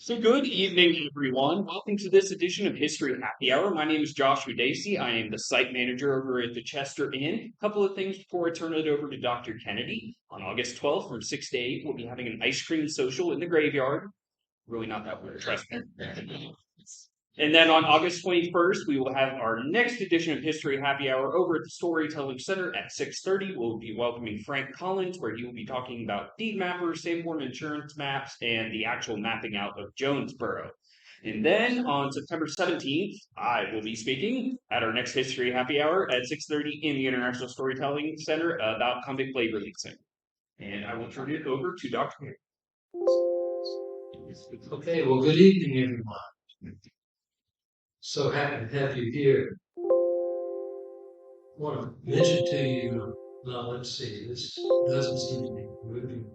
So good evening, everyone. Welcome to this edition of History Happy Hour. My name is Joshua Dacey. I am the site manager over at the Chester Inn. A couple of things before I turn it over to Dr. Kennedy. On August 12th from 6 to 8, we'll be having an ice cream social in the graveyard. Really not that weird, trust me. And then on August 21st, we will have our next edition of History Happy Hour over at the Storytelling Center at 6:30. We'll be welcoming Frank Collins, where he will be talking about deed mappers, Sanborn insurance maps, and the actual mapping out of Jonesborough. And then on September 17th, I will be speaking at our next History Happy Hour at 6:30 in the International Storytelling Center about convict labor leasing. And I will turn it over to Dr. Okay, well, good evening, everyone. So happy to have you here. I want to mention to you, now let's see, this doesn't seem to be moving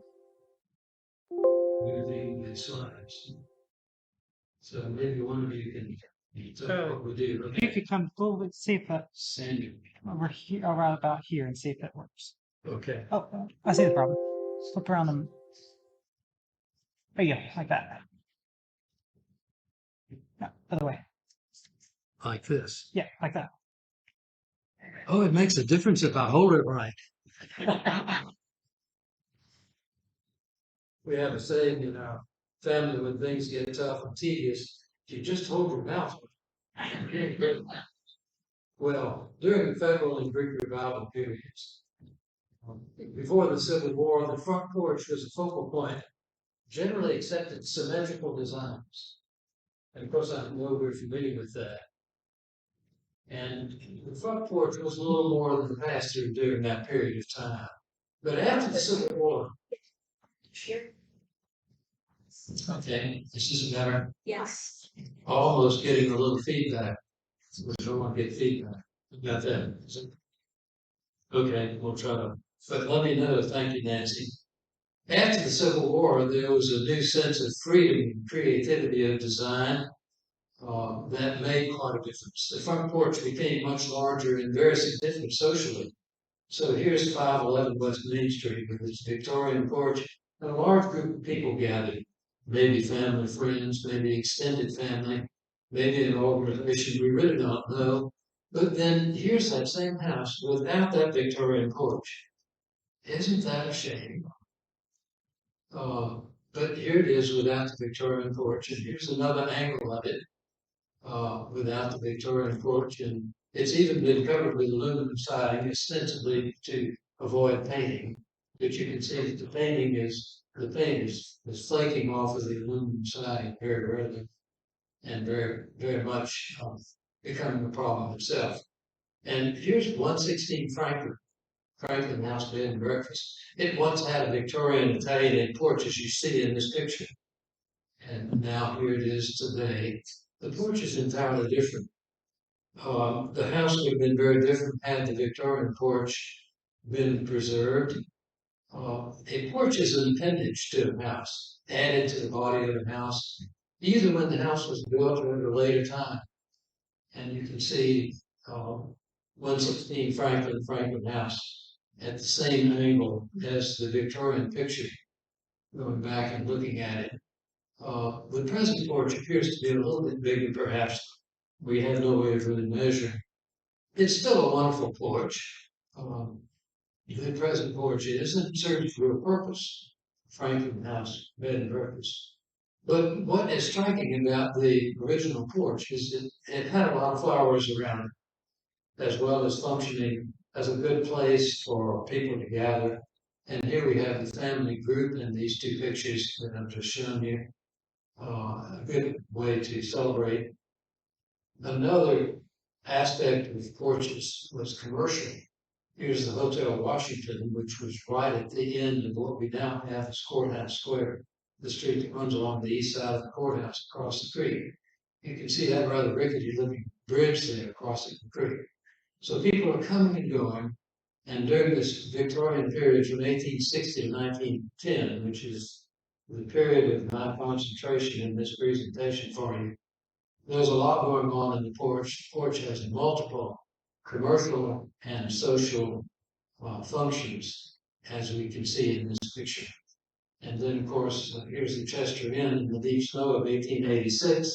the slides. So maybe one of you can tell what we do. You could come forward, see if that Sandy. over here, around about here, and see if that works. Okay. Oh, I see the problem. Flip around them. There you go, like that. No, other way. Like this. Yeah, like that. Oh, it makes a difference if I hold it right. We have a saying in our family when things get tough and tedious, you just hold your mouth. Well, during the Federal and Greek revival periods, before the Civil War, the front porch was a focal point, generally accepted symmetrical designs. And of course, I know we're familiar with that. And the front porch was a little more than the pass-through during that period of time. But after the Civil War, okay, this is better. Yes. Almost getting a little feedback. We don't want to get feedback. Got that? Okay, we'll try to. But let me know. Thank you, Nancy. After the Civil War, there was a new sense of freedom and creativity of design that made quite a difference. The front porch became much larger and very significant socially. So here's 511 West Main Street with its Victorian porch, and a large group of people gathered, maybe family, friends, maybe extended family, maybe an organization, we really don't know. But then here's that same house without that Victorian porch. Isn't that a shame? But here it is without the Victorian porch, and here's another angle of it without the Victorian porch, and it's even been covered with aluminum siding, ostensibly to avoid painting. But you can see that the paint is flaking off of the aluminum siding very readily, and very much becoming a problem itself. And here's 116 Franklin House Bed and Breakfast. It once had a Victorian Italian porch, as you see in this picture. And now here it is today. The porch is entirely different. The house would have been very different had the Victorian porch been preserved. A porch is an appendage to a house, added to the body of a house, either when the house was built or at a later time. And you can see 116 Franklin House at the same angle as the Victorian picture, going back and looking at it. The present porch appears to be a little bit bigger, perhaps. We have no way of really measuring. It's still a wonderful porch. The present porch is, and it serves for a purpose. Franklin House Bed and Breakfast. But what is striking about the original porch is that it had a lot of flowers around it, as well as functioning as a good place for people to gather. And here we have the family group in these two pictures that I've just shown you. A good way to celebrate. Another aspect of Porches was commercial. Here's the Hotel Washington, which was right at the end of what we now have as Courthouse Square, the street that runs along the east side of the courthouse across the creek. You can see that rather rickety-looking bridge there crossing the creek. So people are coming and going, and during this Victorian period from 1860 to 1910, which is the period of my concentration in this presentation for you, there's a lot going on in the porch. The porch has multiple commercial and social functions, as we can see in this picture. And then, of course, here's the Chester Inn in the deep snow of 1886,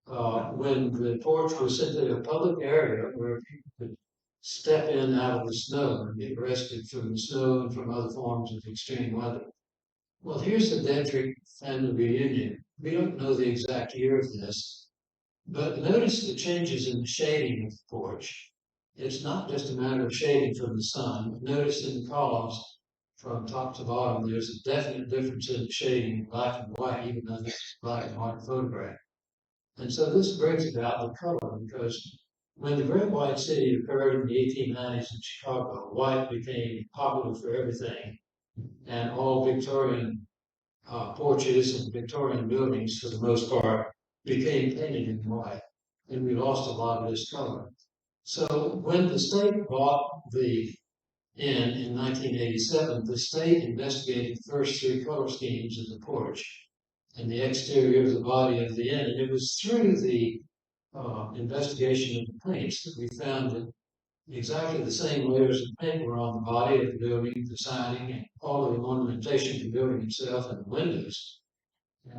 when the porch was simply a public area where people could step in out of the snow and get rested from the snow and from other forms of extreme weather. Well, here's the Dedrick family reunion. We don't know the exact year of this, but notice the changes in the shading of the porch. It's not just a matter of shading from the sun, but notice in the columns from top to bottom, there's a definite difference in the shading, black and white, even though this is black and white photograph. And so this brings about the color, because when the Great White City occurred in the 1890s in Chicago, white became popular for everything, and all Victorian porches and Victorian buildings, for the most part, became painted in white, and we lost a lot of this color. So when the state bought the inn in 1987, the state investigated the first three color schemes of the porch and the exterior of the body of the inn, and it was through the investigation of the paints that we found that exactly the same layers of paint were on the body of the building, the siding, and all of the ornamentation of the building itself and the windows,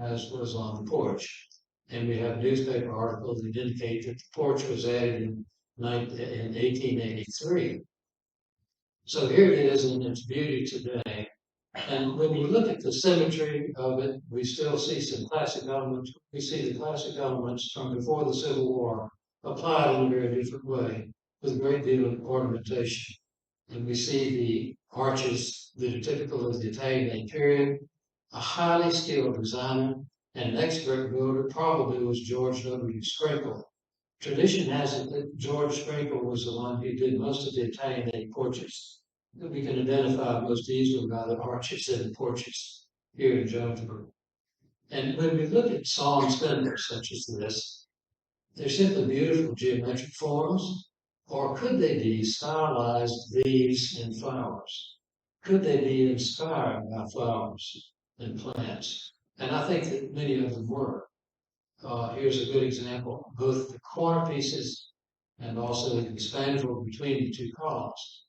as was on the porch. And we have newspaper articles that indicate that the porch was added in 1883. So here it is in its beauty today. And when we look at the symmetry of it, we still see some classic elements. We see the classic elements from before the Civil War applied in a very different way, with a great deal of ornamentation. And we see the arches that are typical of the Italian age period. A highly skilled designer and an expert builder probably was George W. Sprinkle. Tradition has it that George Sprinkle was the one who did most of the Italian age porches that we can identify most easily by the arches and the porches here in Jonesborough. And when we look at sawn spindles such as this, they're simply beautiful geometric forms, or could they be stylized leaves and flowers? Could they be inspired by flowers and plants? And I think that many of them were. Here's a good example. Both the corner pieces and also the spandrel between the two columns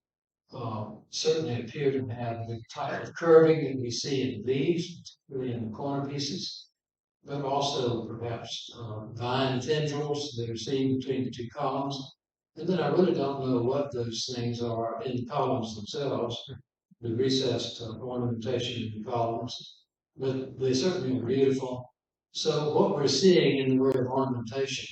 certainly appear to have the type of curving that we see in leaves, particularly in the corner pieces, but also perhaps vine tendrils that are seen between the two columns. And then I really don't know what those things are in the columns themselves, the recessed ornamentation in the columns, but they certainly are beautiful. So what we're seeing in the way of ornamentation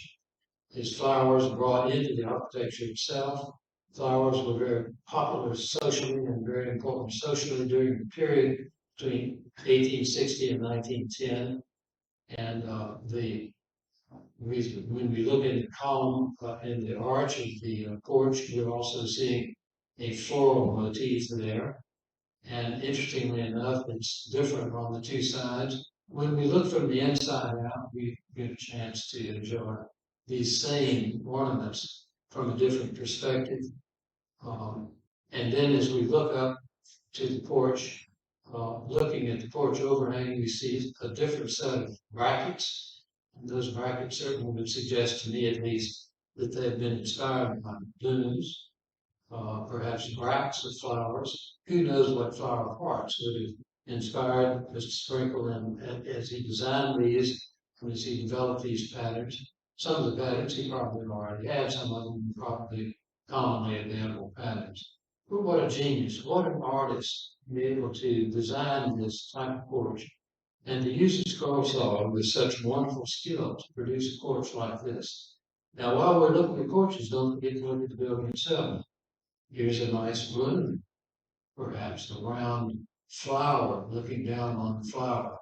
is flowers brought into the architecture itself. Flowers were very popular socially and very important socially during the period between 1860 and 1910. And when we look in the column in the arch of the porch, we're also seeing a floral motif there. And interestingly enough, it's different on the two sides. When we look from the inside out, we get a chance to enjoy these same ornaments from a different perspective. And then as we look up to the porch, looking at the porch overhang, we see a different set of brackets. And those brackets certainly would suggest to me at least that they've been inspired by blooms, perhaps bracts of flowers. Who knows what flower parts would have inspired Mr. Sprinkle and as he designed these, and as he developed these patterns. Some of the patterns he probably already had, some of them probably commonly available patterns. But what a genius, what an artist to be able to design this type of porch and to use a scroll saw with such wonderful skill to produce a porch like this. Now, while we're looking at porches, don't forget to look at the building itself. Here's a nice bloom, perhaps a round flower looking down on the flower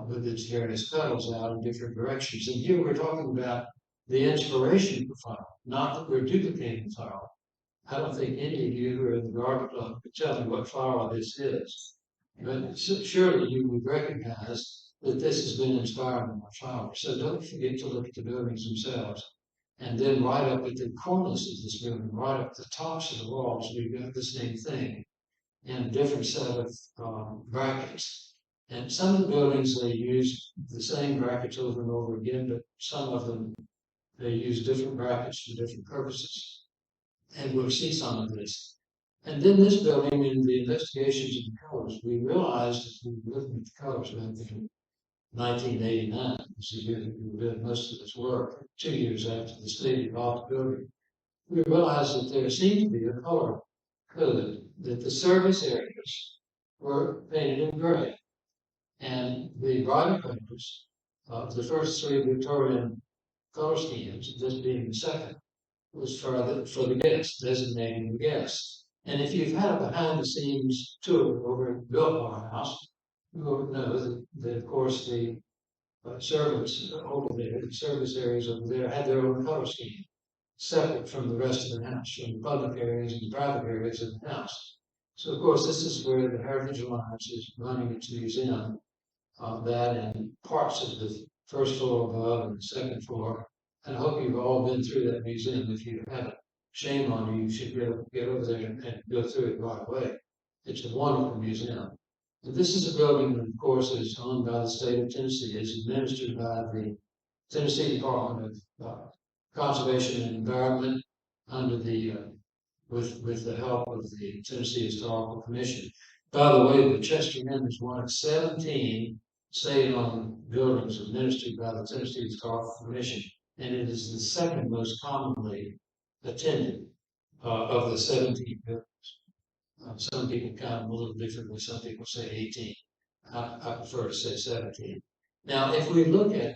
with its various petals out in different directions. And here we're talking about the inspiration of the flower, not that we're duplicating the flower. I don't think any of you who are in the garden club could tell me what flower this is. But surely you would recognize that this has been inspired by flowers. So don't forget to look at the buildings themselves. And then right up at the corners of this building, right up the tops of the walls, we've got the same thing in a different set of brackets. And some of the buildings, they use the same brackets over and over again, but some of them, they use different brackets for different purposes. And we'll see some of this And then this building, in the investigations of the colors, we realized as we were looking at the colors back in 1989, this is the year that we did most of this work, 2 years after the state involved the building, we realized that there seemed to be a color code, that the service areas were painted in gray. And the brighter colors, the first three Victorian color schemes, this being the second, was for the guests, designating the guests. And if you've had a behind the scenes tour over at Biltmore House, you will know that of course the servants over there, the service areas over there had their own color scheme, separate from the rest of the house, from the public areas and the private areas of the house. So of course this is where the Heritage Alliance is running its museum, that and parts of the first floor above and the second floor. And I hope you've all been through that museum. If you haven't, shame on you. You should get over there and go through it right away. It's a wonderful museum. And this is a building that, of course, is owned by the state of Tennessee. It's administered by the Tennessee Department of Conservation and Environment under the with the help of the Tennessee Historical Commission. By the way, the Chester Inn is one of 17 state-owned buildings administered by the Tennessee Historical Commission, and it is the second most commonly attended of the 17 buildings. Some people count them a little differently. Some people say 18. I prefer to say 17. Now, if we look at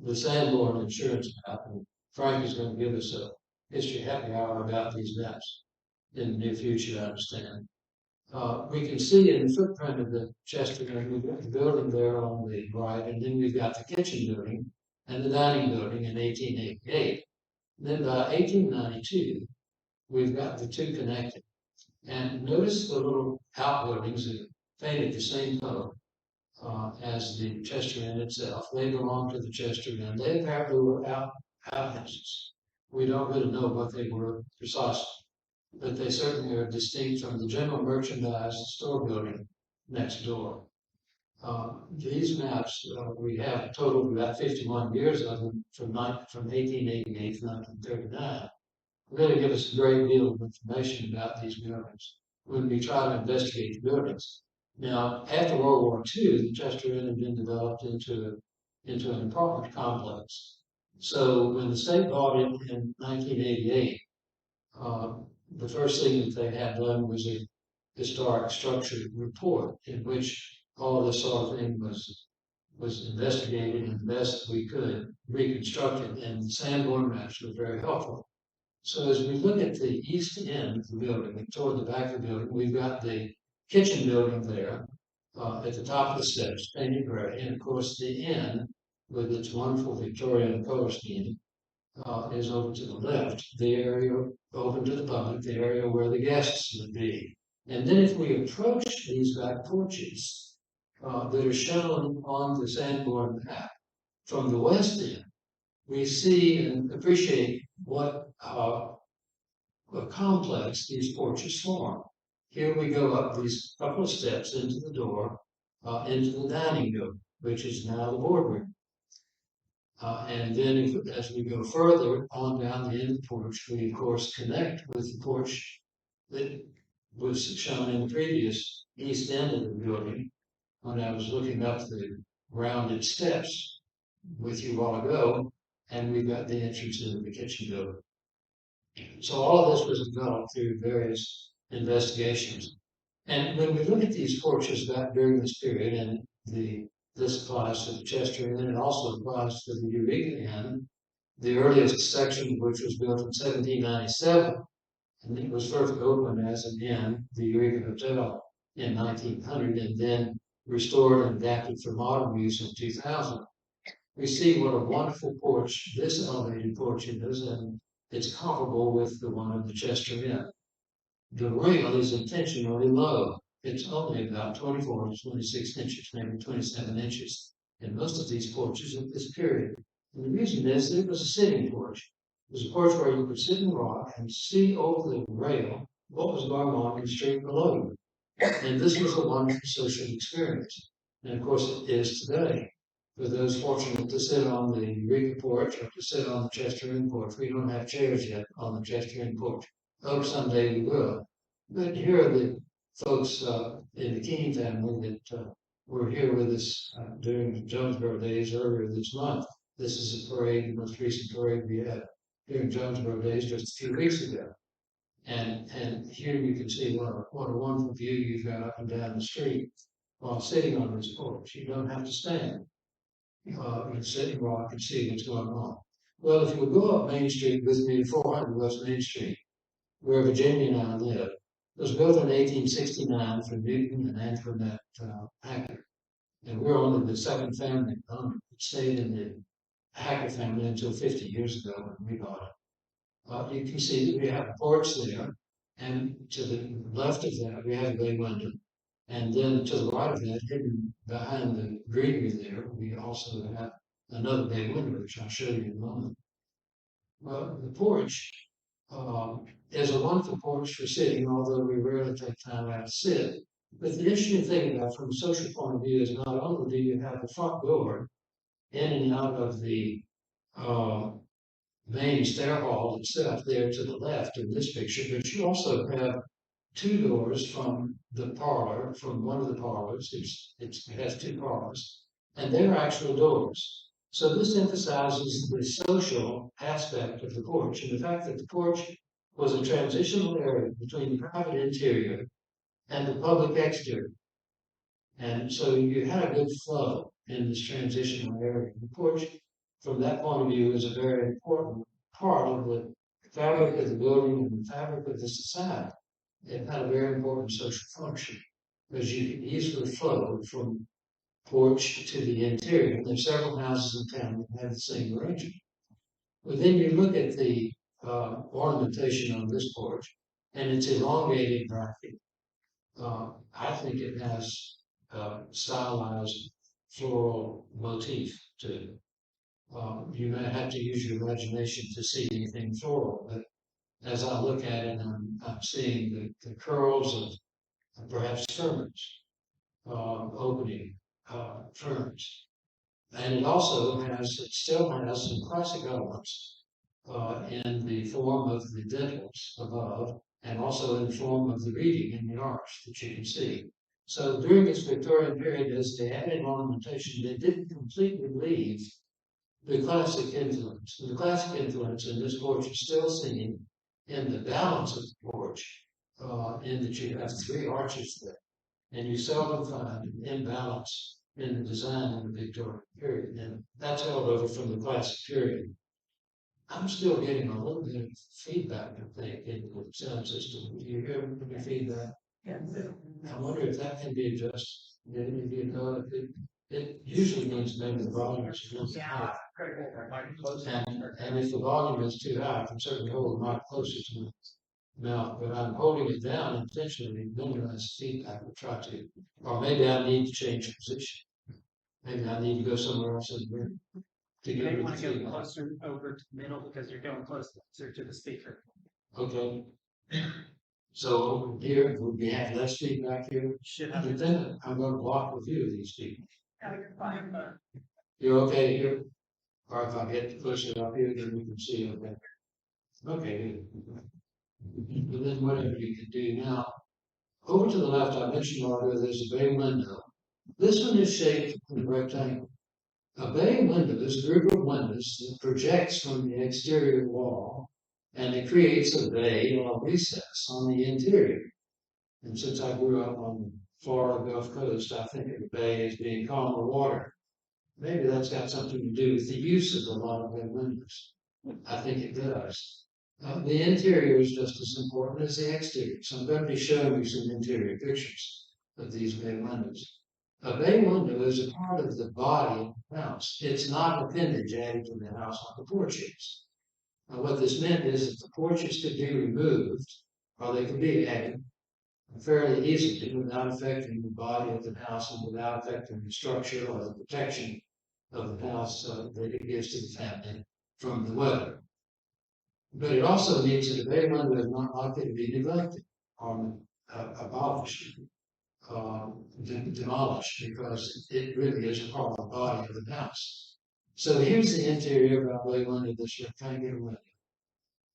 the Sanborn insurance map, and Frank is going to give us a history happy hour about these maps in the near future, I understand. We can see in the footprint of the Chester Inn, we've got the building there on the right, and then we've got the kitchen building and the dining building in 1888. Then by 1892, we've got the two connected. And notice the little outbuildings that are painted the same color as the Chester Inn itself. They belong to the Chester Inn. They apparently were outhouses. We don't really know what they were precisely, but they certainly are distinct from the general merchandise store building next door. These maps, we have a total of about 51 years of them from 1888 to 1939, really give us a great deal of information about these buildings when we try to investigate the buildings. Now, after World War II, the Chester Inn had been developed into an apartment complex. So when the state bought it in 1988, the first thing that they had done was a historic structure report in which all of this sort of thing was investigated and the best we could reconstructed, and Sanborn maps were very helpful. So as we look at the east end of the building, toward the back of the building, we've got the kitchen building there at the top of the steps, painted gray, and of course the inn with its wonderful Victorian color scheme is over to the left, the area open to the public, the area where the guests would be. And then if we approach these back porches that are shown on the Sanborn map from the west end, we see and appreciate what a complex these porches form. Here we go up these couple of steps into the door, into the dining room, which is now the boardroom. And then as we go further on down the end of the porch, we of course connect with the porch that was shown in the previous east end of the building when I was looking up the rounded steps with you a while ago, and we've got the entrance into the kitchen building. So all of this was developed through various investigations. And when we look at these porches back during this period, and this applies to the Chester Inn, and it also applies to the Eureka Inn, the earliest section, which was built in 1797, and it was first opened as an inn, the Eureka Hotel, in 1900, and then restored and adapted for modern use in 2000. We see what a wonderful porch this elevated porch is, and it's comparable with the one of the Chester Inn. The rail is intentionally low. It's only about 24 to 26 inches, maybe 27 inches in most of these porches at this period. And the reason is that it was a sitting porch. It was a porch where you could sit and rock and see over the rail what was going on in the street below you. And this was a wonderful social experience. And of course it is today. For those fortunate to sit on the Eureka porch or to sit on the Chester Inn porch, we don't have chairs yet on the Chester Inn porch. Hope someday we will. But here are the folks in the King family that were here with us during the Jonesborough days earlier this month. This is a parade, the most recent parade we had during Jonesborough days just a few weeks ago. And here you can see what a wonderful view you've got up and down the street while sitting on this porch. You don't have to stand. You can sit and walk and see what's going on. Well, if you would go up Main Street with me, 400 West Main Street, where Virginia and I live, it was built in 1869 for Newton and Antoinette Packer. And we're only the second family owner. It stayed in the Packer family until 50 years ago when we bought it. You can see that we have a porch there, and to the left of that, we have a bay window. And then to the right of that, hidden behind the greenery there, we also have another bay window, which I'll show you in a moment. Well, the porch is a wonderful porch for sitting, although we rarely take time out to sit. But the interesting thing about it from a social point of view is not only do you have the front door in and out of the uh, main stair hall itself there to the left in this picture, but you also have two doors from the parlor, from one of the parlors. It has two parlors, and they're actual doors. So this emphasizes the social aspect of the porch and the fact that the porch was a transitional area between the private interior and the public exterior. And so you had a good flow in this transitional area. The porch, from that point of view, is a very important part of the fabric of the building and the fabric of the society. It had a very important social function because you could easily flow from porch to the interior. And there's several houses in town that have the same arrangement. But then you look at the ornamentation on this porch, and it's elongated graphic. I think it has stylized floral motif to it. You may have to use your imagination to see anything floral, but as I look at it, I'm seeing the curls of perhaps ferns, opening ferns. And it still has some classic elements in the form of the dentils above, and also in the form of the reading in the arch that you can see. So during this Victorian period, as they added ornamentation, they didn't completely leave the classic influence. And the classic influence in this porch is still seen in the balance of the porch, in that you have three arches there. And you seldom find an imbalance in the design in the Victorian period. And that's held over from the classic period. I'm still getting a little bit of feedback, I think, in the sound system. Do you hear any feedback? Yeah. I wonder if that can be adjusted. If you know, it usually means maybe the volume is a little high. And if the volume is too high, I can certainly hold the mic closer to my mouth, but I'm holding it down intentionally to minimize feedback. I'll try to. Or maybe I need to change position. Maybe I need to go somewhere else in the room. You may want to go closer over to the middle because you're going closer to the speaker. Okay. So over here, would we have less feedback here? Should But have. then I'm going to block a few of these people. You're fine. You're okay here? Or if I get closer up here, then we can see okay. Okay, good. But then whatever you can do now. Over to the left, I mentioned earlier, there's a bay window. This one is shaped in a rectangle. A bay window is a group of windows that projects from the exterior wall, and it creates a bay or a recess on the interior. And since I grew up on the Florida Gulf Coast, I think of the bay as being calmer water. Maybe that's got something to do with the use of a lot of bay windows. I think it does. The interior is just as important as the exterior. So I'm going to be showing you some interior pictures of these bay windows. A bay window is a part of the body of the house. It's not an appendage added to the house like the porch is. Now, what this meant is that the porches could be removed, or they could be added fairly easily without affecting the body of the house and without affecting the structure or the protection of the house that it gives to the family from the weather. But it also means that a bay window is not likely to be neglected or abolished. Demolished because it really is a part of the body of the house. So here's the interior of our bay window, this rectangular window.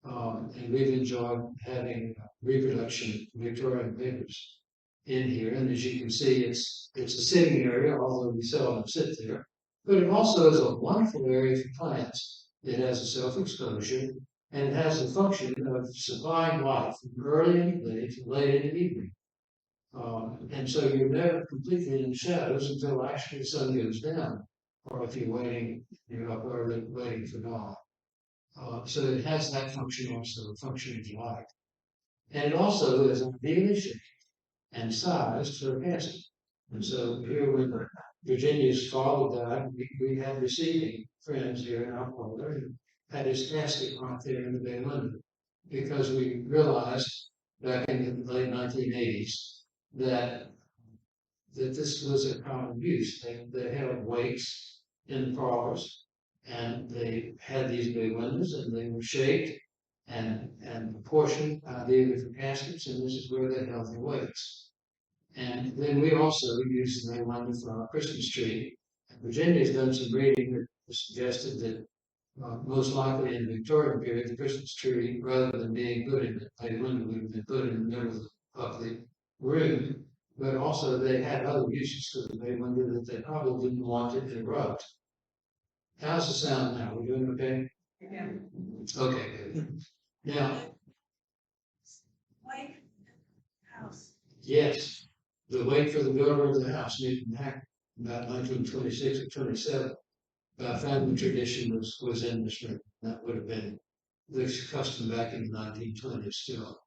And we've enjoyed having reproduction Victorian papers in here. And as you can see, it's a sitting area, although we seldom sit there. But it also is a wonderful area for plants. It has a self-exposure, and it has the function of supplying light from early in the day to late in the evening. And so you're never completely in the shadows until actually the sun goes down, or if you're up early waiting for dawn. So it has that function also, the function of light. And it also is ideally shaped and sized for cancer. And so here when Virginia's father died, we had receiving friends here in our parlor and had his casket right there in the bay window, because we realized back in the late 1980s that this was a common use. They held wakes in the parlors, and they had these bay windows, and they were shaped and proportioned ideally for caskets, and this is where they held their wakes. And then we also used the bay window for our Christmas tree. And Virginia's done some reading that suggested that most likely in the Victorian period, the Christmas tree, rather than being put in the bay window, would have been put in the middle of the room. But also they had other uses for the bay window that they probably didn't want to interrupt. How's the sound now? We doing okay? Yeah. Okay, good. Now, White house. yes, the wait for the builder of the house, Newton Hack, about 1926 or 27. Family tradition was in this room. That would have been this custom back in the 1920s still.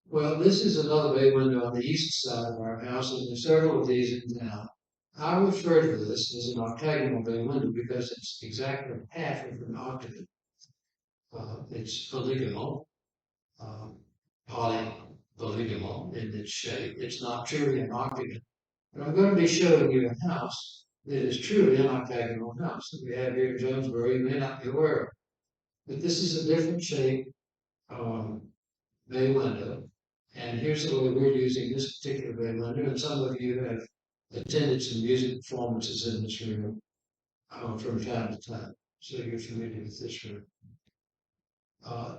Well, this is another bay window on the east side of our house, and there's several of these in town. I refer to this as an octagonal bay window because it's exactly half of an octagon. It's polygonal, polygonal in its shape. It's not truly an octagon. But I'm going to be showing you a house that is truly an octagonal house that we have here in Jonesborough. You may not be aware of. But this is a different shape bay window. And here's the way we're using this particular bay window. And some of you have attended some music performances in this room from time to time. So you're familiar with this room.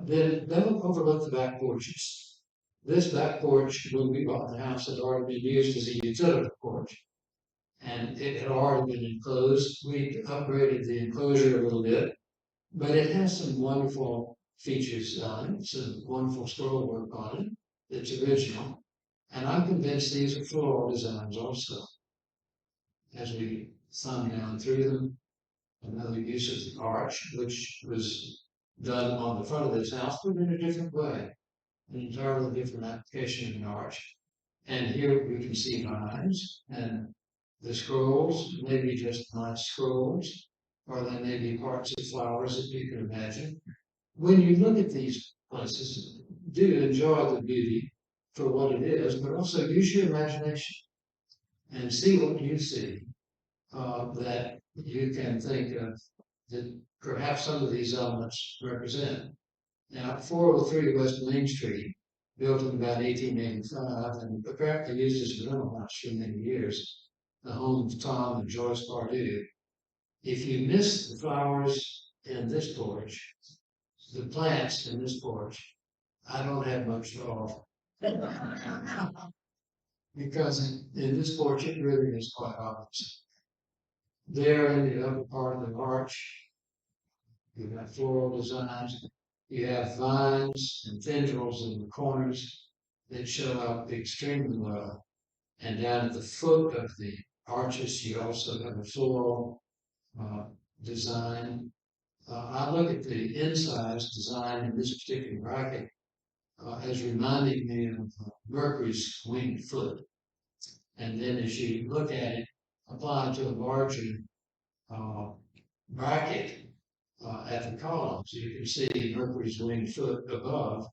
Then don't overlook the back porches. This back porch, when we bought the house, had already been used as a utility porch. And it had already been enclosed. We upgraded the enclosure a little bit, but it has some wonderful features on it, some wonderful scroll work on it. It's original. And I'm convinced these are floral designs also. As we thumb down through them, another use of the arch, which was done on the front of this house, but in a different way, an entirely different application of an arch. And here we can see vines, and the scrolls may be just nice scrolls, or they may be parts of flowers that you can imagine. When you look at these places, do enjoy the beauty for what it is, but also use your imagination and see what you see that you can think of that perhaps some of these elements represent. Now, 403 West Main Street, built in about 1885 and apparently used as a rental house for many years, the home of Tom and Joyce Pardue. If you miss the flowers in this porch, the plants in this porch, I don't have much to offer. Because in this porch, it really is quite obvious. There in the upper part of the arch, you have floral designs, you have vines and tendrils in the corners that show up extremely well. And down at the foot of the arches, you also have a floral design. I look at the insides design in this particular bracket as reminding me of Mercury's winged foot. And then as you look at it applied to a larger bracket at the columns, you can see Mercury's winged foot above,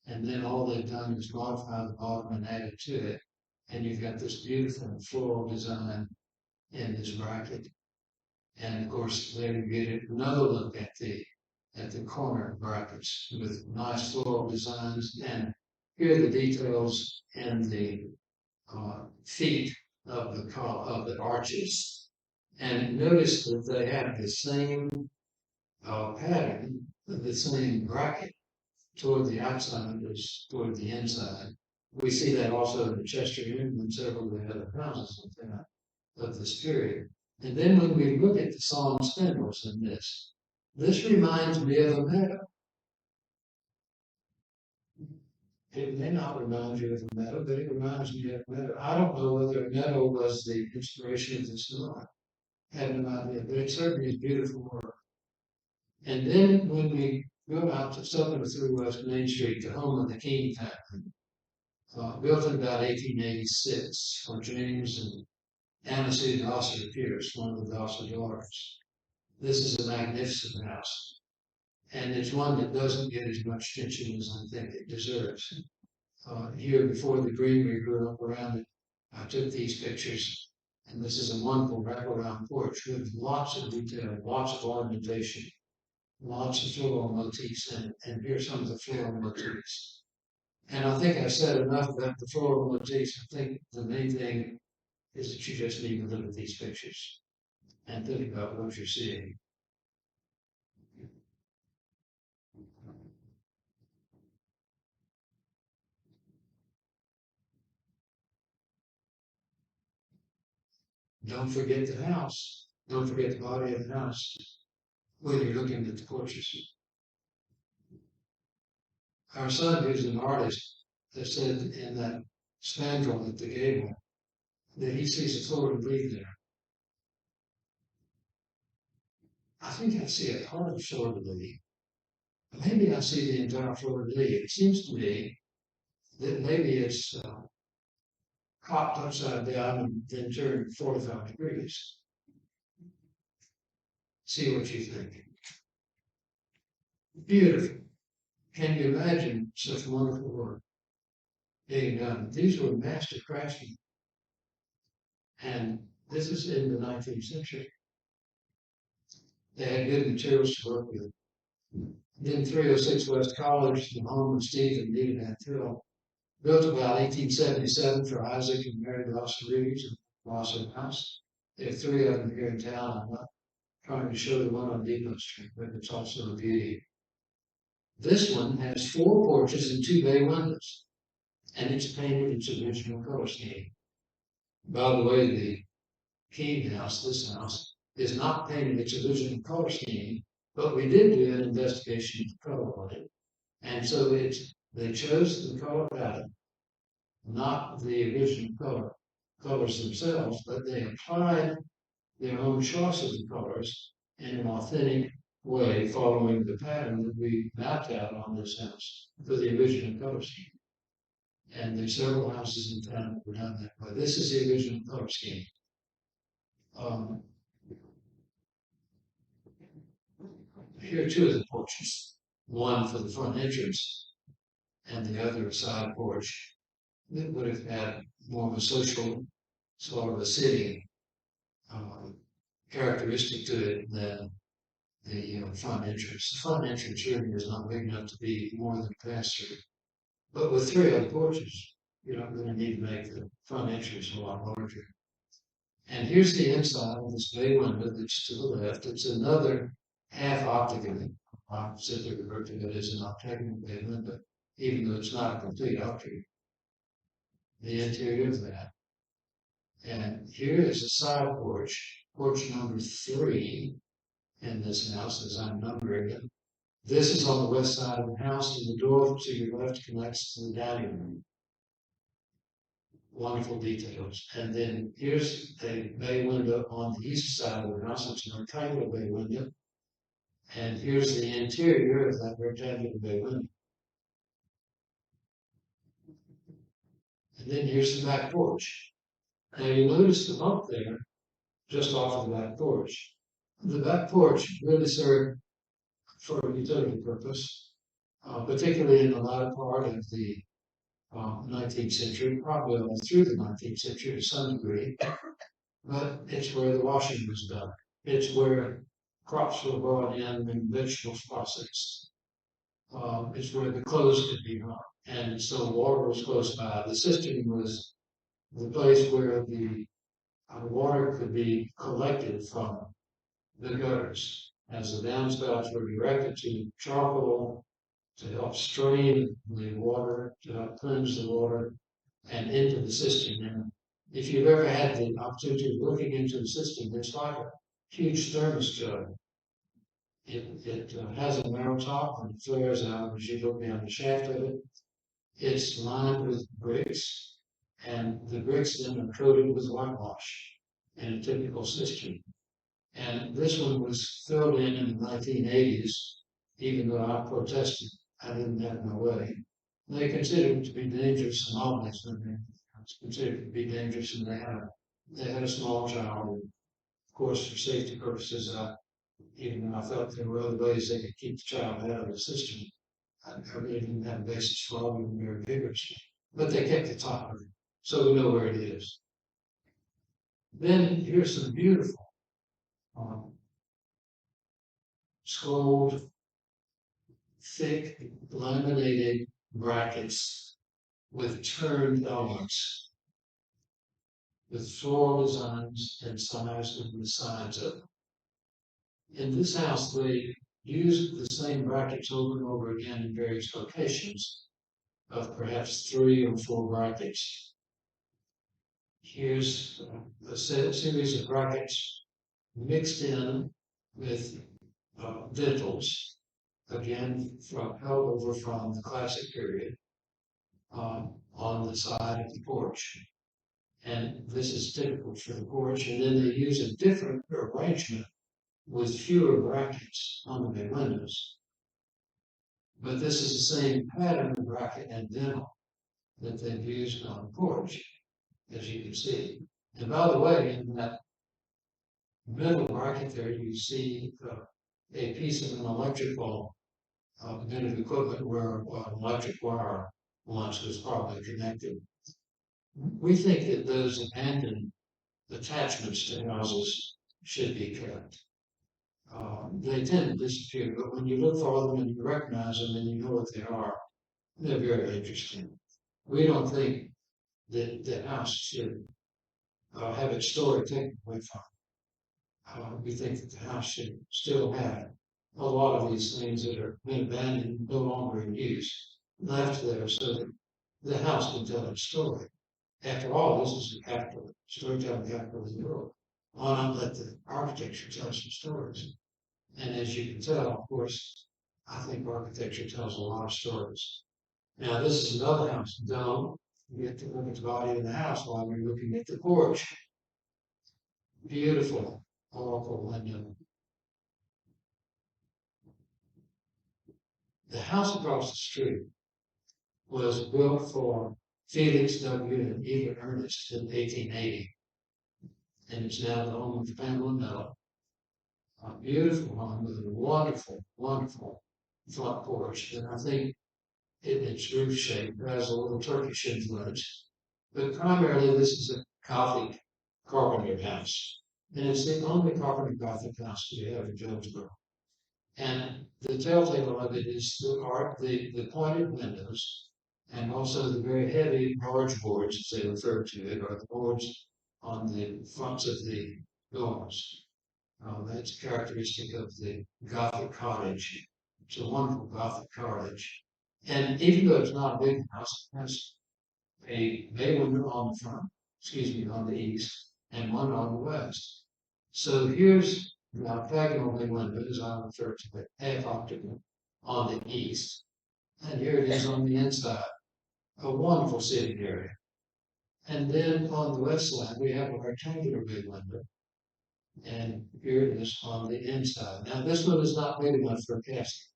and then all they've done is modify the bottom and add it to it. And you've got this beautiful floral design in this bracket. And of course, there you get another look at the corner brackets with nice floral designs. And here are the details in the feet of the arches. And notice that they have the same pattern, the same bracket toward the outside is toward the inside. We see that also in the Chester Inn and several of the other houses of this period. And then when we look at the Psalm spindles in this reminds me of a meadow. It may not remind you of a meadow, but it reminds me of a meadow. I don't know whether a meadow was the inspiration of this or I have no idea, but it certainly is beautiful work. And then when we go out to Southern through West Main Street, the home of the King family, built in about 1886 for James and Anna Sue Dawson Pierce, one of the Dawson daughters. This is a magnificent house, and it's one that doesn't get as much attention as I think it deserves. Here before the greenery grew up around it, I took these pictures, and this is a wonderful wraparound porch with lots of detail, lots of ornamentation, lots of floral motifs in it, and here's some of the floral motifs. And I think I've said enough about the floral motifs. I think the main thing is that you just need to look at these pictures and think about what you're seeing. Don't forget the house. Don't forget the body of the house when you're looking at the porches. Our son, who's an artist, has said in that spandrel at the gable that he sees a fleur-de-lis there. I think I see a part of fleur-de-lis. Maybe I see the entire fleur-de-lis. It seems to me that maybe it's cocked upside down and then turned 45 degrees. See what you think. Beautiful. Can you imagine such wonderful work being done? These were master craftsmen. And this is in the 19th century. They had good materials to work with. Then 306 West College, the home of Steve and Nita Van Til, built about 1877 for Isaac and Mary Dawson Reeves and Lawson House. There are three of them here in town. I'm not trying to show the one on Depot Street, but it's also a beauty. This one has 4 porches and 2 bay windows, and it's painted its original color scheme. By the way, the King house, this house, is not painted its original color scheme, but we did do an investigation of the color on it. And so they chose the color pattern, not the original colors themselves, but they applied their own choice of the colors in an authentic way, following the pattern that we mapped out on this house for the original color scheme. And there's several houses in town that were done that way. This is the original color scheme. Here are 2 of the porches, one for the front entrance and the other a side porch that would have had more of a social, sort of a city characteristic to it than the front entrance. The front entrance really is not big enough to be more than a pass-through. But with 3 other porches, you're not going to need to make the front entrance a lot larger. And here's the inside of this bay window that's to the left. It's another half octagon. I simply refer to it as an octagonal bay window, even though it's not a complete octagon. The interior of that. And here is a side porch, porch number 3 in this house as I'm numbering it. This is on the west side of the house, and the door to your left connects to the dining room. Wonderful details. And then here's a bay window on the east side of the house. It's an rectangular bay window. And here's the interior of that rectangular bay window. And then here's the back porch. Now you notice the bump there, just off of the back porch. The back porch really served for a utility purpose, particularly in the latter part of the 19th century, probably all through the 19th century to some degree. But it's where the washing was done. It's where crops were brought in and vegetables processed. It's where the clothes could be hung. And so water was close by. The cistern was the place where the water could be collected from the gutters. As the downspouts were directed to charcoal to help strain the water, to help cleanse the water, and into the cistern. And if you've ever had the opportunity of looking into the cistern, it's like a huge thermos jug. It has a narrow top and it flares out as you look down the shaft of it. It's lined with bricks, and the bricks then are coated with whitewash in a typical cistern. And this one was filled in the 1980s, even though I protested. I didn't have my way. They considered it to be dangerous, and always it's considered to be dangerous, and they had a small child. Of course, for safety purposes, even though I felt there were other ways they could keep the child out of the system, I really didn't have a basis for arguing very vigorously. But they kept the top of it, so we know where it is. Then here's some beautiful scrolled, thick, laminated brackets with turned elements, with floral designs and sized in the sides of it. In this house, they used the same brackets over and over again in various locations, of perhaps 3 or 4 brackets. Here's a series of brackets mixed in with dentils, again held over from the classic period, on the side of the porch. And this is typical for the porch. And then they use a different arrangement with fewer brackets on the windows. But this is the same pattern of bracket and dentil that they've used on the porch, as you can see. And by the way, in that middle bracket there, you see a piece of an electrical bit of equipment where an electric wire once was probably connected. We think that those abandoned attachments to houses should be kept. They tend to disappear, but when you look for them and you recognize them and you know what they are, they're very interesting. We don't think that the house should have its story taken away from it. We think that the house should still have a lot of these things that are been abandoned, no longer in use, left there so that the house can tell its story. After all, this is the capital, storytelling capital of the world. Why not let the architecture tell some stories? And as you can tell, of course, I think architecture tells a lot of stories. Now, this is another house. Don't get to look at the body of the house while we're looking at the porch. Beautiful, oracle window. The house across the street was built for Felix W. and Eva Ernest in 1880. And it's now the home of Pamela Miller. A beautiful home with a wonderful, wonderful front porch. And I think in its roof shape has a little Turkish influence. But primarily, this is a Gothic carpenter house. And it's the only carpenter Gothic house we have in Jonesborough. And the telltale of it is the pointed windows, and also the very heavy barge boards, as they refer to it, or the boards on the fronts of the doors. That's characteristic of the Gothic cottage. It's a wonderful Gothic cottage. And even though it's not a big house, it has a bay window on the front, on the east, and one on the west. So here's the octagonal bay window, as I refer to it, half octagon, on the east. And here it is on the inside. A wonderful sitting area. And then on the west side, we have a rectangular bay window. And here it is on the inside. Now, this one is not big enough for a casket.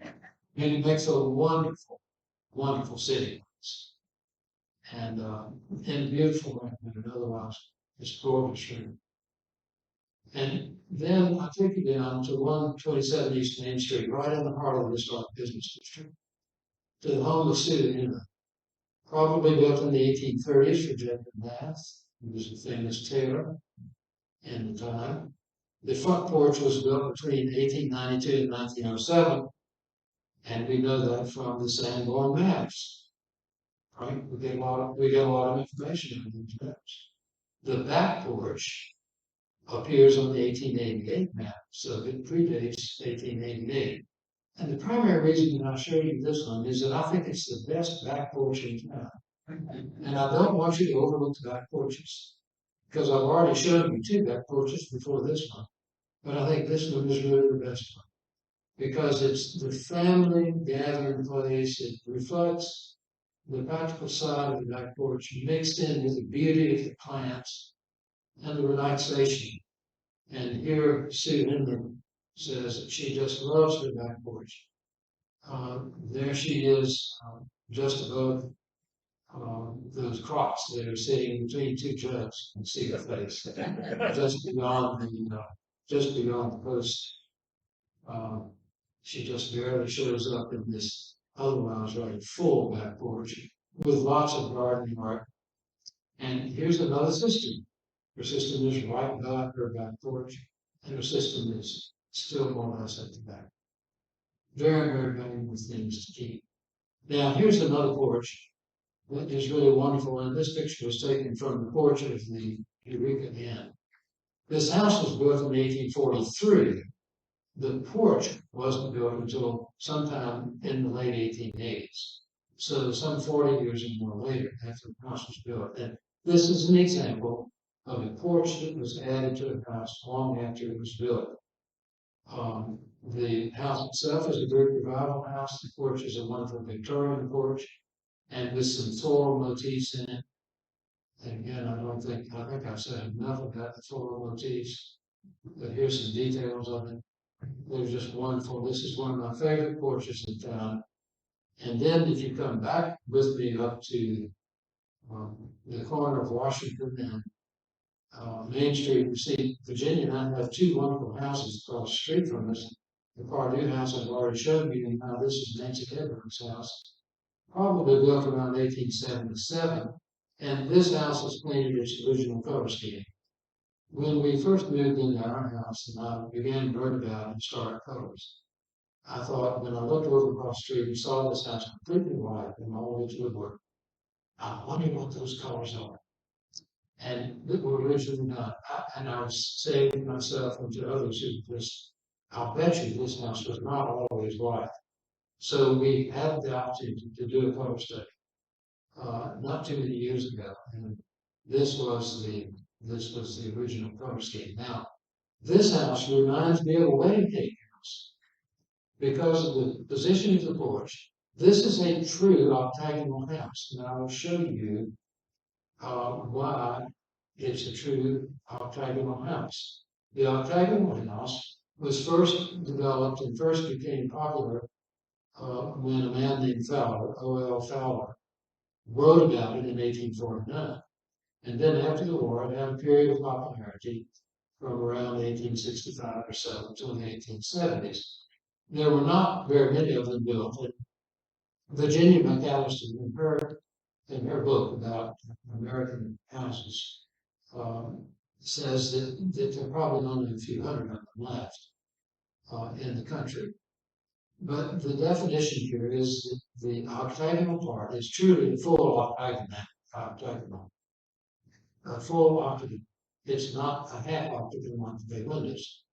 And it makes a wonderful, wonderful sitting place. And beautiful and otherwise it's gorgeous room. And then I take you down to 127 East Main Street, right in the heart of the historic business district, to the home of Susan, probably built in the 1830s for Jacob Bath, who was a famous tailor in the time. The front porch was built between 1892 and 1907, and we know that from the Sanborn maps. Right? We get a lot of information from these maps. The back porch appears on the 1888 map, so it predates 1888. And the primary reason that I showed you this one is that I think it's the best back porch in town. And I don't want you to overlook the back porches, because I've already shown you two back porches before this one. But I think this one is really the best one, because it's the family gathering place. It reflects the practical side of the back porch mixed in with the beauty of the plants and the relaxation. And here Sue Inman says that she just loves her back porch. There she is, just above those crops that are sitting between two jugs and see the face, just beyond the post. Um, she just barely shows up in this otherwise rather full back porch with lots of garden art. And here's another system. Her system is right by her back porch, and her system is still more or less at the back. Very, very valuable things to keep. Now, here's another porch that is really wonderful, and this picture was taken from the porch of the Eureka Inn. This house was built in 1843. The porch wasn't built until sometime in the late 1880s. So some 40 years or more later, after the house was built. And this is an example of a porch that was added to a house long after it was built. The house itself is a Greek revival house. The porch is a wonderful Victorian porch, and with some floral motifs in it. And again, I think I've said enough about the floral motifs, but here's some details of it. They're just wonderful. This is one of my favorite porches in town. And then if you come back with me up to the corner of Washington and Main Street, you see Virginia and I have two wonderful houses across the street from us. The Pardue house I've already shown you, and now this is Nancy Edwards' house, probably built around 1877. And this house was painted its original color scheme. When we first moved into our house and I began to learn about historic colors, I thought when I looked over across the street and saw this house completely white and all its woodwork, I wonder what those colors are. And that were originally done. And I was saying to myself and to others who just, I'll bet you this house was not always white. So we had the opportunity to do a color study not too many years ago, and this was the original color scheme. Now, this house reminds me of a wedding cake house because of the position of the porch. This is a true octagonal house, and I will show you why it's a true octagonal house. The octagonal house was first developed and first became popular when a man named Fowler, O.L. Fowler, wrote about it in 1849. And then after the war, it had a period of popularity from around 1865 or so until the 1870s. There were not very many of them built. And Virginia McAllister, in her book about American houses, says that there are probably only a few hundred of them left in the country. But the definition here is that the octagonal part is truly a full octagonal. A full octagon. It's not a half octagon like the bay windows.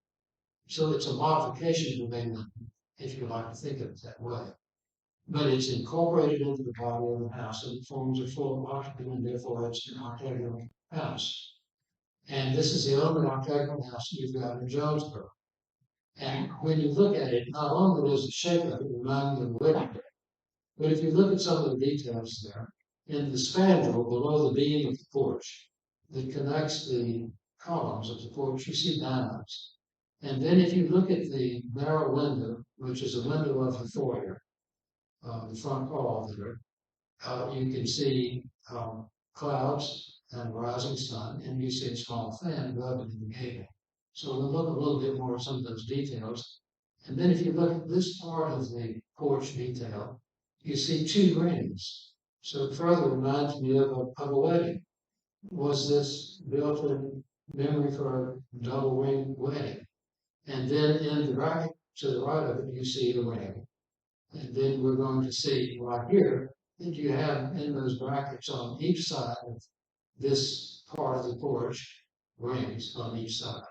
So it's a modification of the bay window, if you like to think of it that way. But it's incorporated into the body of the house and it forms a full octagon, and therefore it's an octagonal house. And this is the only octagonal house you've got in Jonesborough. And when you look at it, not only does the shape of it remind you of a wedding day, but if you look at some of the details there, in the spandrel below the beam of the porch that connects the columns of the porch, you see diamonds. And then if you look at the narrow window, which is a window of the foyer, the front hall there, you can see clouds and a rising sun, and you see a small fan rubbing in the gable. So we'll look a little bit more at some of those details. And then if you look at this part of the porch detail, you see two rings. So it further reminds me of a wedding. Was this built in memory for a double ring wedding? And then in the right, to the right of it, you see the ring. And then we're going to see right here that you have in those brackets on each side of this part of the porch, rings on each side.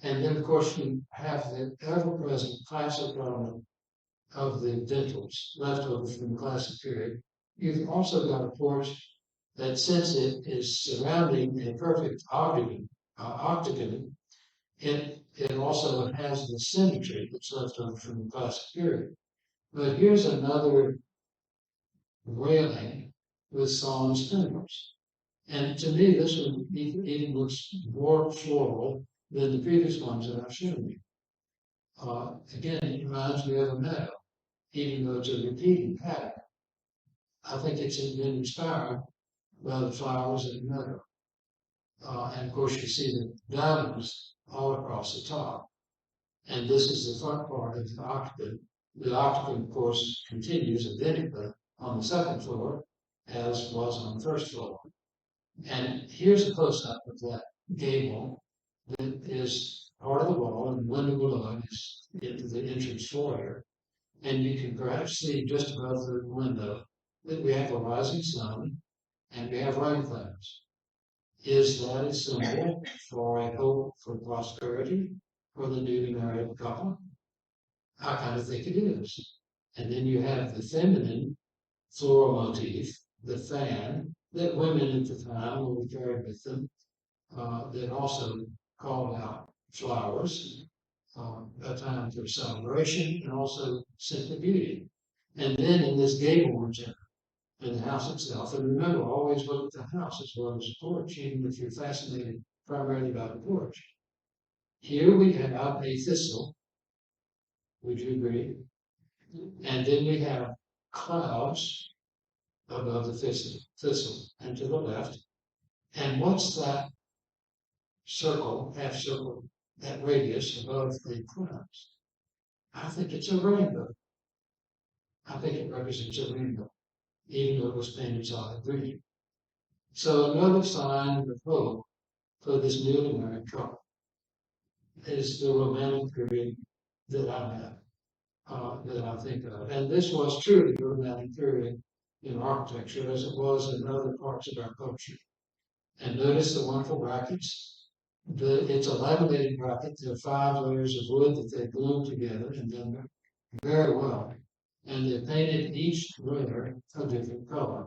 And then, of course, you have the ever-present classic element of the dentals left over from the classic period. You've also got a porch that, since it is surrounding a perfect octagon, it also has the symmetry that's left over from the classic period. But here's another railing with sawn spindles. And to me, this one even looks more floral than the previous ones that I've shown you. Again, it reminds me of a meadow, even though it's a repeating pattern. I think it's been inspired by the flowers in the meadow. And of course, you see the diamonds all across the top. And this is the front part of the octagon. The octagon, of course, continues identically on the second floor as was on the first floor. And here's a close-up of that gable that is part of the wall, and the window below it is into the entrance foyer. And you can perhaps see just above the window that we have a rising sun and we have rain clouds. Is that a symbol for a hope for prosperity for the newly married couple? I kind of think it is. And then you have the feminine floral motif, the fan, that women at the time will be carried with them, that also called out flowers, a time for celebration and also simply beauty. And then in this gable region, in the house itself, and remember, always look at the house as well as the porch, even if you're fascinated primarily by the porch. Here we have a thistle, would you agree? And then we have clouds above the thistle and to the left. And what's that circle, half circle, that radius above the clouds? I think it's a rainbow. I think it represents a rainbow, even though it was painted solid green. So another sign of hope for this newly married couple is the romantic period that I have, that I think of. And this was truly a romantic period in architecture as it was in other parts of our culture. And notice the wonderful brackets. It's a laminated bracket. There are 5 layers of wood that they glued together and done very well. And they painted each layer a different color,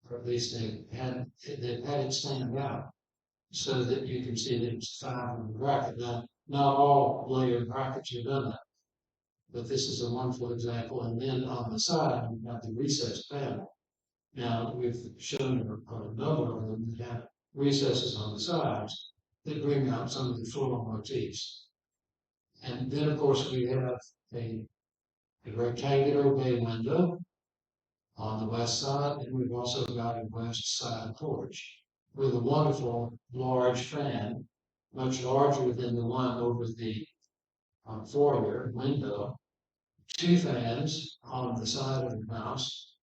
or at least they've had it stand out so that you can see that it's 5 in the bracket. Now, not all layered brackets are done that, but this is a wonderful example. And then on the side, we've got the recessed panel. Now, we've shown a number of them that have recesses on the sides that bring out some of the floral motifs. And then, of course, we have a rectangular bay window on the west side, and we've also got a west side porch with a wonderful large fan, much larger than the one over the foyer window. 2 fans on the side of the house,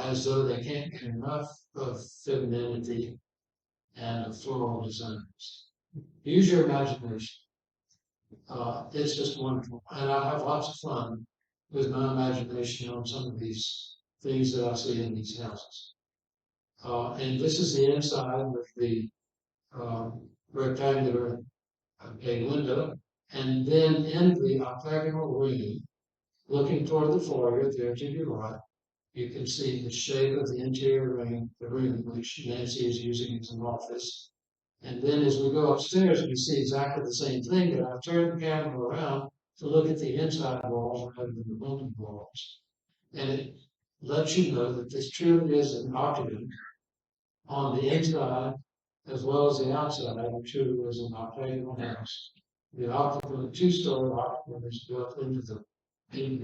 as though they can't get enough of femininity and of floral designs. Use your imagination. It's just wonderful. And I have lots of fun with my imagination on some of these things that I see in these houses. And this is the inside with the rectangular bay window. And then in the octagonal room, looking toward the foyer there to your right, you can see the shape of the interior room, which Nancy is using as an office. And then as we go upstairs, we see exactly the same thing, but I've turned the camera around to look at the inside walls rather than the window walls. And it lets you know that this truly is an octagon on the inside as well as the outside. It truly is an octagonal house. The octagon, 2-story octagon, is built into the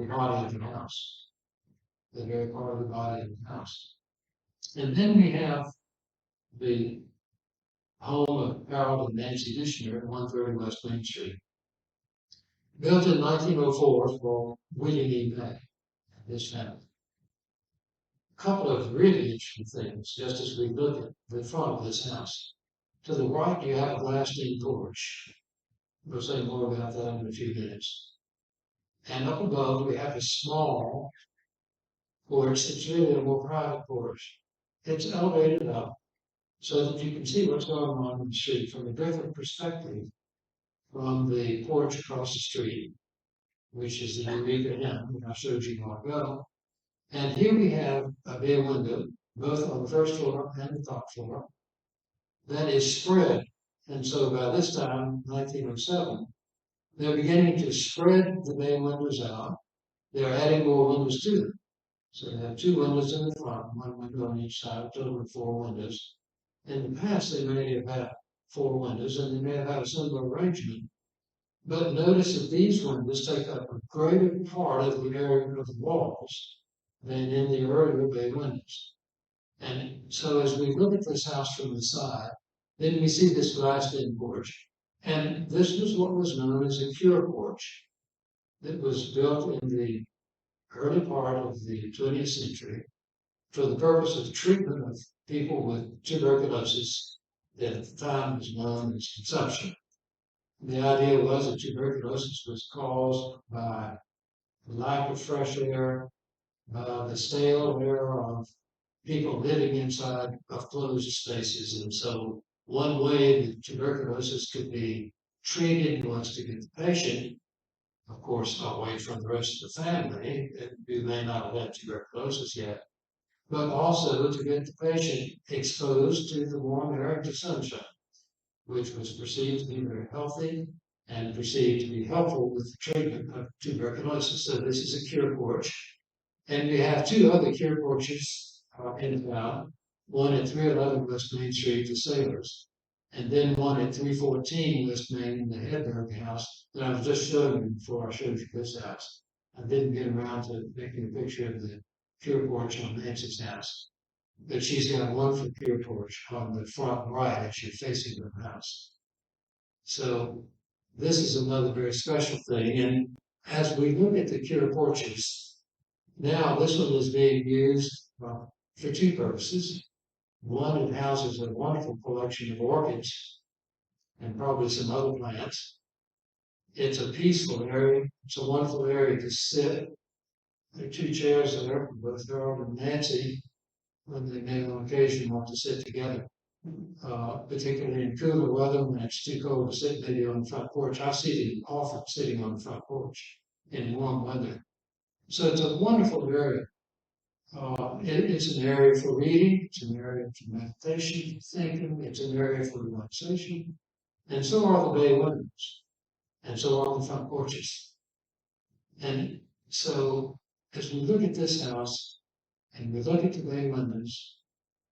body of the house, the very part of the body of the house. And then we have the home of Harold and Nancy Dishner at 130 West Main Street. Built in 1904 for William E. May, his family. A couple of really interesting things, just as we look at the front of this house. To the right, you have a glassed-in porch. We'll say more about that in a few minutes. And up above, we have a small porch. It's really a more private porch. It's elevated up so that you can see what's going on in the street from a different perspective from the porch across the street. which is the Eureka Inn, that I showed you a while ago. And here we have a bay window, both on the first floor and the top floor, that is spread. And so by this time, 1907, they're beginning to spread the bay windows out. They're adding more windows to them. So they have two windows in the front, one window on each side, a total of four windows. In the past, they may have had four windows, and they may have had a similar arrangement. But notice that these windows take up a greater part of the area of the walls than in the earlier bay windows. And so as we look at this house from the side, then we see this glassed-in porch. And this was what was known as a cure porch that was built in the early part of the 20th century for the purpose of treatment of people with tuberculosis that at the time was known as consumption. The idea was that tuberculosis was caused by the lack of fresh air, by the stale air of people living inside of closed spaces. And so one way that tuberculosis could be treated was to get the patient, of course, away from the rest of the family who may not have had tuberculosis yet, but also to get the patient exposed to the warm air and to sunshine, which was perceived to be very healthy and perceived to be helpful with the treatment of tuberculosis. So this is a cure porch. And we have two other cure porches in town, one at 311 West Main Street, the Sailors, and then one at 314 West Main in the Hedberg house that I was just showing you before I showed you this house. I didn't get around to making a picture of the cure porch on Nancy's house, but she's got a wonderful cure porch on the front right as you're facing the house. So this is another very special thing. And as we look at the cure porches, now this one is being used for two purposes. One, it houses a wonderful collection of orchids and probably some other plants. It's a peaceful area. It's a wonderful area to sit. There are two chairs there for both Harold and Nancy when they may on occasion want to sit together. Particularly in cooler weather when it's too cold to sit maybe on the front porch. I see them often sitting on the front porch in warm weather. So it's a wonderful area. It's an area for reading, it's an area for meditation, thinking, it's an area for relaxation, and so are the bay windows, and so are the front porches. And so as we look at this house, and we look at the bay windows,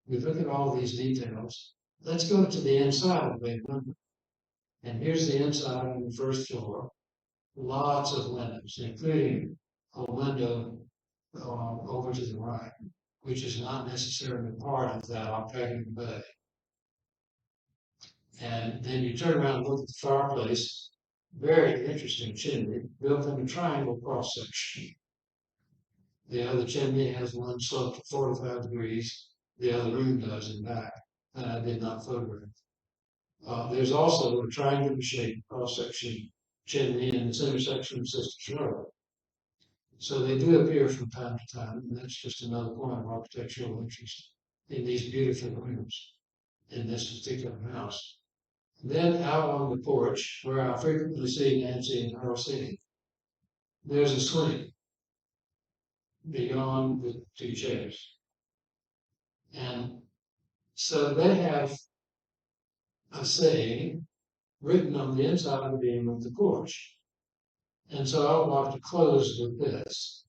we look at all these details, let's go to the inside of the bay window. And here's the inside on the first floor, lots of windows, including a window over to the right, which is not necessarily part of that octagonal bay. And then you turn around and look at the fireplace, very interesting chimney, built in a triangle cross section. The other chimney has one sloped to 45 degrees, the other room does in back, and I did not photograph. There's also a triangular shaped cross section chimney in this intersection of Sister's Road. So they do appear from time to time, and that's just another point of architectural interest in these beautiful rooms in this particular house. Then out on the porch, where I frequently see Nancy and Harold sitting, there's a swing beyond the two chairs. And so they have a saying written on the inside of the beam of the porch. And so I would like to close with this.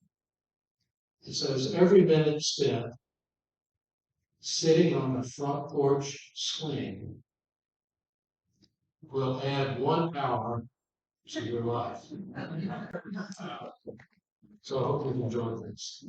It says, every minute spent sitting on the front porch swing will add 1 hour to your life. So I hope you enjoy this.